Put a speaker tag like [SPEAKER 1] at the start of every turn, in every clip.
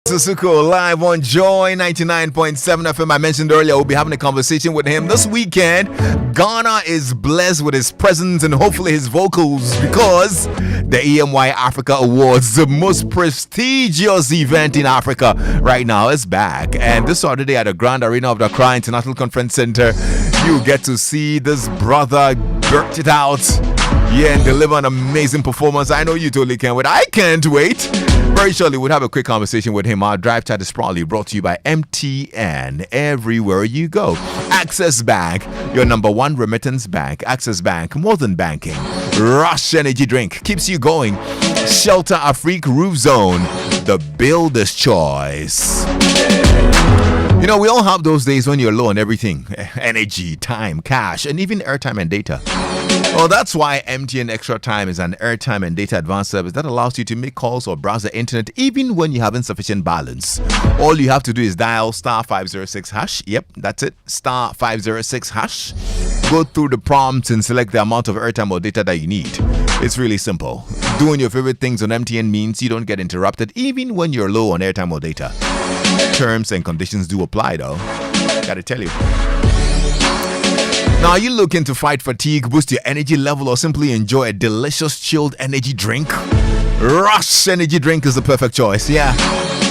[SPEAKER 1] Susuko live on Joy 99.7 FM. I mentioned earlier we'll be having a conversation with him this weekend. Ghana is blessed with his presence and hopefully his vocals because the EMY Africa Awards, the most prestigious event in Africa right now, is back. And this Saturday at the Grand Arena of the Accra International Conference Center, you get to see this brother work it out. Yeah, and deliver an amazing performance. I know you totally can wait. I can't wait. Very shortly, we'll have a quick conversation with him. Our drive chat is proudly brought to you by MTN. Everywhere you go. Access Bank, your number one remittance bank. Access Bank, more than banking. Rush Energy Drink keeps you going. Shelter Afrique Roof Zone, the builder's choice. You know, we all have those days when you're low on everything. Energy, time, cash, and even airtime and data. Well, that's why MTN Extra Time is an airtime and data advanced service that allows you to make calls or browse the internet even when you have insufficient balance. All you have to do is dial star 506 hash. Yep, that's it. Star 506 hash. Go through the prompts and select the amount of airtime or data that you need. It's really simple. Doing your favorite things on MTN means you don't get interrupted even when you're low on airtime or data. Terms and conditions do apply though. Gotta tell you. Now, are you looking to fight fatigue, boost your energy level, or simply enjoy a delicious chilled energy drink? Rush Energy Drink is the perfect choice. Yeah,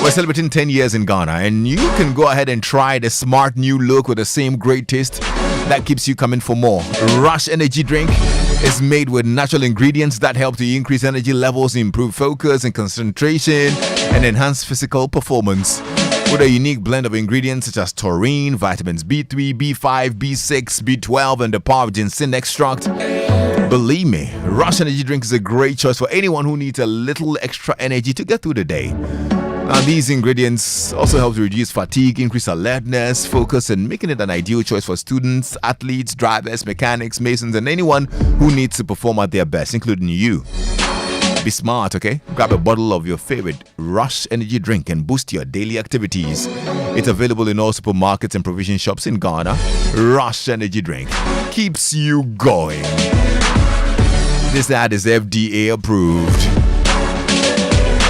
[SPEAKER 1] we're celebrating 10 years in Ghana, and you can go ahead and try the smart new look with the same great taste that keeps you coming for more. Rush Energy Drink is made with natural ingredients that help to increase energy levels, improve focus and concentration, and enhance physical performance. With a unique blend of ingredients such as taurine, vitamins B3, B5, B6, B12, and the power of ginseng extract. Believe me, Rush Energy Drink is a great choice for anyone who needs a little extra energy to get through the day. Now, these ingredients also help to reduce fatigue, increase alertness, focus, and making it an ideal choice for students, athletes, drivers, mechanics, masons, and anyone who needs to perform at their best, including you. Be smart, okay? Grab a bottle of your favorite Rush Energy Drink and boost your daily activities. It's available in all supermarkets and provision shops in Ghana. Rush Energy Drink keeps you going. This ad is FDA approved.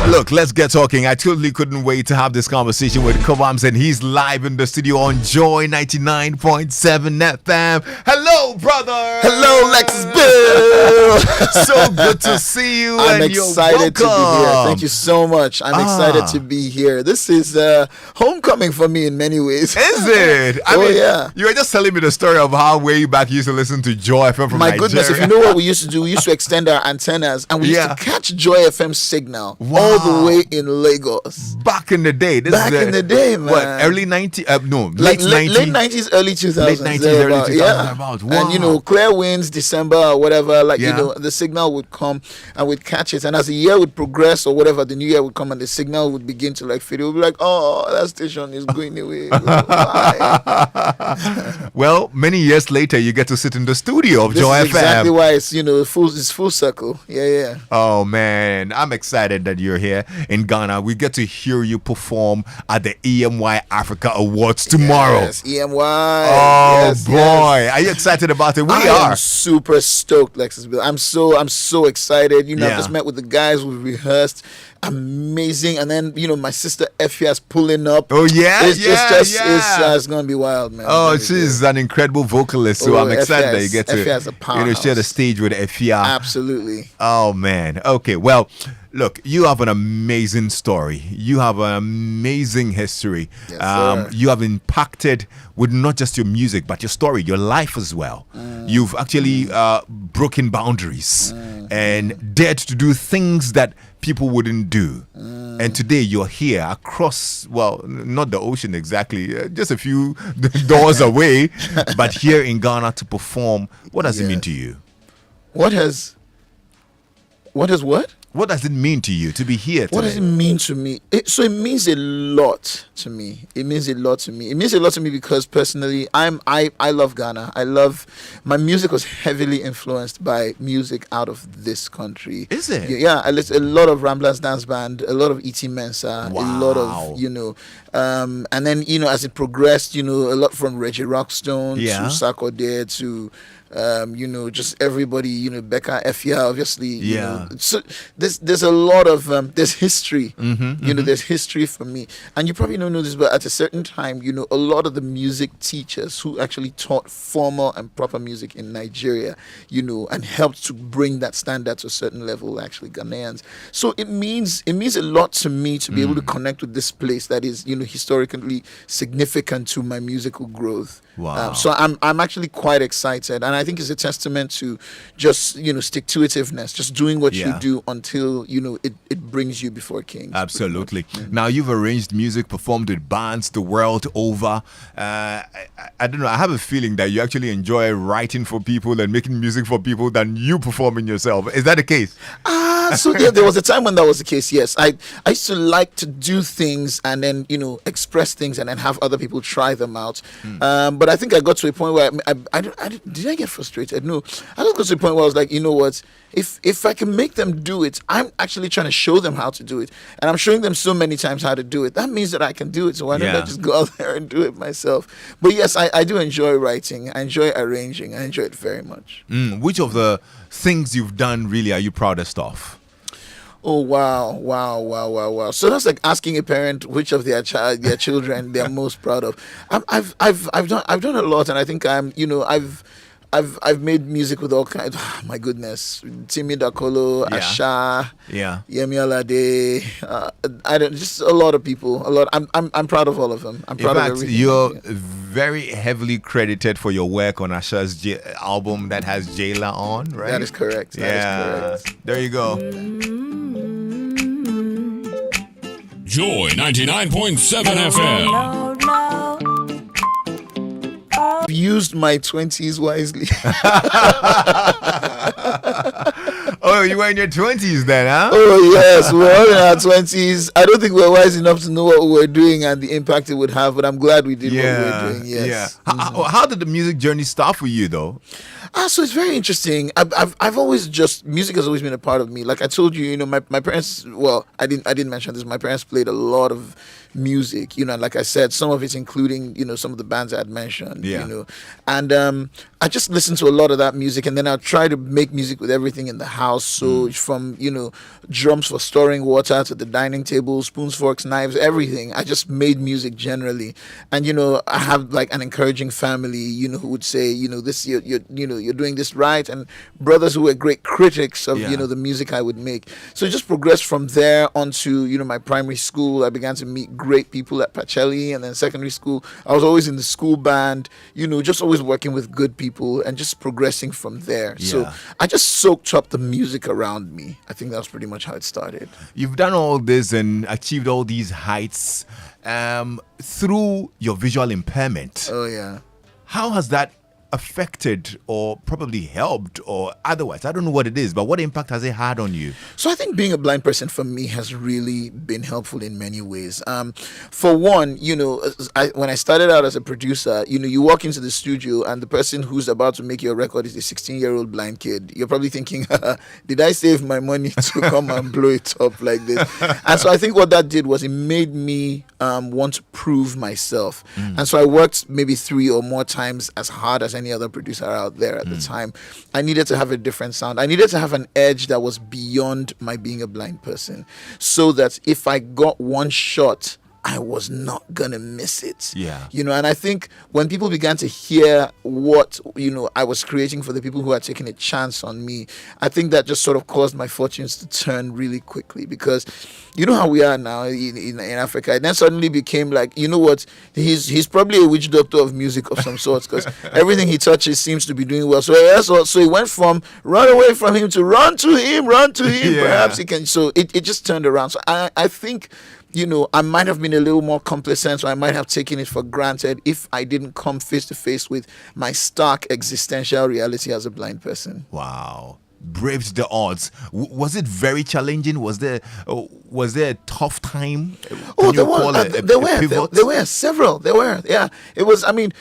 [SPEAKER 1] Look, let's get talking. I totally couldn't wait to have this conversation with Kobams, and he's live in the studio on Joy 99.7 FM. Hello, brother.
[SPEAKER 2] Hello, Lexis Bill.
[SPEAKER 1] So good to see you.
[SPEAKER 2] I'm excited to be here. Thank you so much. I'm excited to be here. This is homecoming for me in many ways.
[SPEAKER 1] Is it? I mean, yeah. You were just telling me the story of how way back you used to listen to Joy FM from Nigeria.
[SPEAKER 2] My goodness, if you know what we used to do, we used to extend our antennas and we used to catch Joy FM signal.
[SPEAKER 1] Wow.
[SPEAKER 2] All the way in Lagos.
[SPEAKER 1] Back in the day.
[SPEAKER 2] In the day, man.
[SPEAKER 1] What, early 90s?
[SPEAKER 2] Late 90s, early 2000s.
[SPEAKER 1] Late 90s, early 2000s.
[SPEAKER 2] Yeah.
[SPEAKER 1] Wow.
[SPEAKER 2] And, you know, clear winds, December or whatever, you know, the signal would come and we'd catch it. And as the year would progress or whatever, the new year would come and the signal would begin to like fade. It would be like, oh, that station is going away.
[SPEAKER 1] Well, many years later, you get to sit in the studio of Joy FM.
[SPEAKER 2] Exactly why it's, you know, it's full circle. Yeah.
[SPEAKER 1] Oh, man. I'm excited that you're here in Ghana. We get to hear you perform at the EMY Africa Awards tomorrow.
[SPEAKER 2] Yes, EMY.
[SPEAKER 1] Oh,
[SPEAKER 2] yes,
[SPEAKER 1] boy.
[SPEAKER 2] Yes.
[SPEAKER 1] Are you excited about it? We
[SPEAKER 2] I
[SPEAKER 1] are.
[SPEAKER 2] am super stoked, Lexis Bill. I'm so excited. You know, I've just met with the guys. We've rehearsed. Amazing. And then, you know, my sister Effia's pulling up.
[SPEAKER 1] Oh, yeah?
[SPEAKER 2] It's going to be wild, man.
[SPEAKER 1] Oh, she's an incredible vocalist. So I'm excited that you get to share the stage with Effia.
[SPEAKER 2] Absolutely.
[SPEAKER 1] Oh, man. Okay, well, look, you have an amazing story. You have an amazing history.
[SPEAKER 2] Yes, sir.
[SPEAKER 1] You have impacted with not just your music, but your story, your life as well. You've actually broken boundaries and dared to do things that people wouldn't do. And today you're here across, well, not the ocean exactly, just a few doors away, but here in Ghana to perform. What does it mean to you?
[SPEAKER 2] What has what?
[SPEAKER 1] What does it mean to you to be here today?
[SPEAKER 2] What does it mean to me? It means a lot to me. It means a lot to me. It means a lot to me because personally, I love Ghana. My music was heavily influenced by music out of this country.
[SPEAKER 1] Is it?
[SPEAKER 2] Yeah, a lot of Ramblers Dance Band, a lot of E.T. Mensah,
[SPEAKER 1] wow.
[SPEAKER 2] a lot of, you know, and then, you know, as it progressed, you know, a lot from Reggie Rockstone to Sarkodie to just everybody, Becca, Efia, obviously,
[SPEAKER 1] Yeah.
[SPEAKER 2] So there's a lot of there's history,
[SPEAKER 1] Mm-hmm.
[SPEAKER 2] there's history for me, and you probably don't know this, but at a certain time, a lot of the music teachers who actually taught formal and proper music in Nigeria, and helped to bring that standard to a certain level, were actually Ghanaians. So it means a lot to me to be able to connect with this place that is, historically significant to my musical growth.
[SPEAKER 1] Wow.
[SPEAKER 2] So I'm actually quite excited, and I think it's a testament to just stick to itiveness, just doing what you
[SPEAKER 1] Yeah.
[SPEAKER 2] do until it brings you before kings.
[SPEAKER 1] Absolutely. Now, you've arranged music, performed with bands the world over. I don't know. I have a feeling that you actually enjoy writing for people and making music for people than you performing yourself. Is that the case?
[SPEAKER 2] So yeah, there was a time when that was the case. Yes, I used to like to do things and then express things and then have other people try them out. But I think I got to a point where did I get frustrated? No, I just got to a point where I was like, you know what? If I can make them do it, I'm actually trying to show them how to do it, and I'm showing them so many times how to do it. That means that I can do it. So why don't I
[SPEAKER 1] Yeah.
[SPEAKER 2] just go out there and do it myself? But yes, I do enjoy writing. I enjoy arranging. I enjoy it very much.
[SPEAKER 1] Which of the things you've done really are you proudest of?
[SPEAKER 2] Oh wow! So that's like asking a parent which of their children they're most proud of. I've done a lot, and I think I've made music with all kinds. My goodness, Timmy Dakolo,
[SPEAKER 1] Yeah.
[SPEAKER 2] Asha,
[SPEAKER 1] Yeah.
[SPEAKER 2] Yemi Alade. I don't just a lot of people. A lot. I'm proud of all of them. I'm
[SPEAKER 1] In
[SPEAKER 2] proud of
[SPEAKER 1] fact,
[SPEAKER 2] everything.
[SPEAKER 1] you're
[SPEAKER 2] Yeah.
[SPEAKER 1] very heavily credited for your work on Asha's album that has Jayla on, right?
[SPEAKER 2] That is correct. That is correct.
[SPEAKER 1] There you go.
[SPEAKER 3] Joy 99.7 FM.
[SPEAKER 2] I've used my 20s wisely.
[SPEAKER 1] Oh, you were in your 20s then, huh?
[SPEAKER 2] Oh yes, we're all in our 20s. I don't think we're wise enough to know what we were doing and the impact it would have, but I'm glad we did what we were doing. Yes.
[SPEAKER 1] Yeah. How did the music journey start for you, though?
[SPEAKER 2] So it's very interesting. I've always music has always been a part of me. Like I told you, my parents. Well, I didn't mention this. My parents played a lot of music. And like I said, some of it's including some of the bands I had mentioned.
[SPEAKER 1] Yeah.
[SPEAKER 2] And I just listened to a lot of that music, and then I try to make music with everything in the house. So from drums for storing water to the dining table, spoons, forks, knives, everything. I just made music generally, and I have like an encouraging family. Who would say this you're doing this right, and brothers who were great critics of
[SPEAKER 1] Yeah.
[SPEAKER 2] the music I would make. So it just progressed from there onto my primary school. I began to meet great people at Pacelli, and then secondary school I was always in the school band, just always working with good people and just progressing from there. So
[SPEAKER 1] Yeah.
[SPEAKER 2] I just soaked up the music around me. I think that's pretty much how it started.
[SPEAKER 1] You've done all this and achieved all these heights through your visual impairment.
[SPEAKER 2] Oh yeah.
[SPEAKER 1] How has that affected or probably helped or otherwise? I don't know what it is, but what impact has it had on you?
[SPEAKER 2] So I think being a blind person for me has really been helpful in many ways. For one, when I started out as a producer, you walk into the studio and the person who's about to make your record is a 16-year-old blind kid. You're probably thinking, did I save my money to come and blow it up like this? And so I think what that did was it made me want to prove myself. And so I worked maybe 3 or more times as hard as any other producer out there at the time. I needed to have a different sound. I needed to have an edge that was beyond my being a blind person, so that if I got one shot, I was not gonna miss it.
[SPEAKER 1] Yeah.
[SPEAKER 2] And I think when people began to hear what I was creating for the people who had taken a chance on me, I think that just sort of caused my fortunes to turn really quickly, because how we are now in Africa. And then suddenly became like, what, he's probably a witch doctor of music of some sort, because everything he touches seems to be doing well. So so it went from run away from him to run to him.
[SPEAKER 1] Yeah.
[SPEAKER 2] Perhaps he can. So it just turned around. So I think I might have been a little more complacent, so I might have taken it for granted if I didn't come face to face with my stark existential reality as a blind person.
[SPEAKER 1] Wow. Braved the odds. Was it very challenging? Was there a tough time? Can you call it a pivot?
[SPEAKER 2] There were several. There were, yeah. It was. I mean,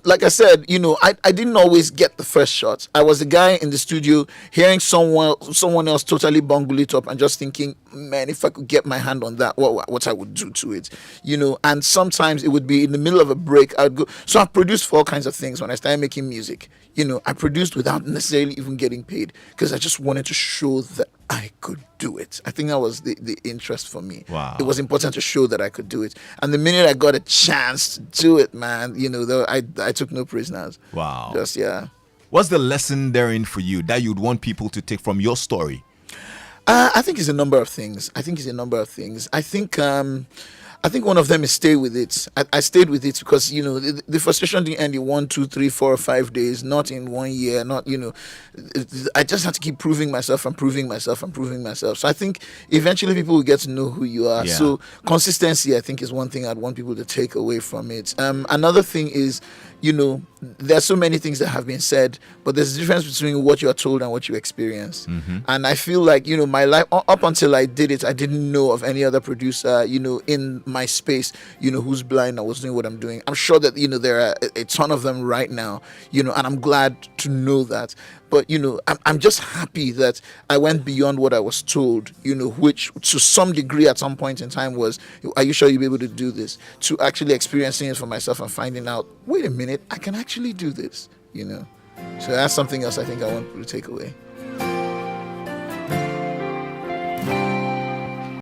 [SPEAKER 2] like I said, I didn't always get the first shot. I was the guy in the studio hearing someone else totally bungle it up and just thinking, man, if I could get my hand on that, what I would do to it, And sometimes it would be in the middle of a break. I'd go. So I've produced for all kinds of things. When I started making music, I produced without necessarily even getting paid because I just wanted to show that I could do it. I think that was the interest for me.
[SPEAKER 1] Wow.
[SPEAKER 2] It was important to show that I could do it. And the minute I got a chance to do it, man, I took no prisoners.
[SPEAKER 1] Wow.
[SPEAKER 2] Just, yeah.
[SPEAKER 1] What's the lesson therein for you that you'd want people to take from your story?
[SPEAKER 2] I think it's a number of things. I think one of them is stay with it. I stayed with it because the frustration didn't end in 1, 2, 3, 4, or 5 days, not in 1 year, not I just had to keep proving myself and proving myself and proving myself. So I think eventually people will get to know who you are.
[SPEAKER 1] Yeah.
[SPEAKER 2] So consistency, I think, is one thing I'd want people to take away from it. Another thing is, there are so many things that have been said, but there's a difference between what you are told and what you experience. And I feel like, my life, up until I did it, I didn't know of any other producer, in my space, who's blind and was doing what I'm doing. I'm sure that, there are a ton of them right now, and I'm glad to know that. But, I'm just happy that I went beyond what I was told, which to some degree at some point in time was, are you sure you'll be able to do this? To actually experiencing it for myself and finding out, wait a minute, I can actually do this, So that's something else I think I want people to take away.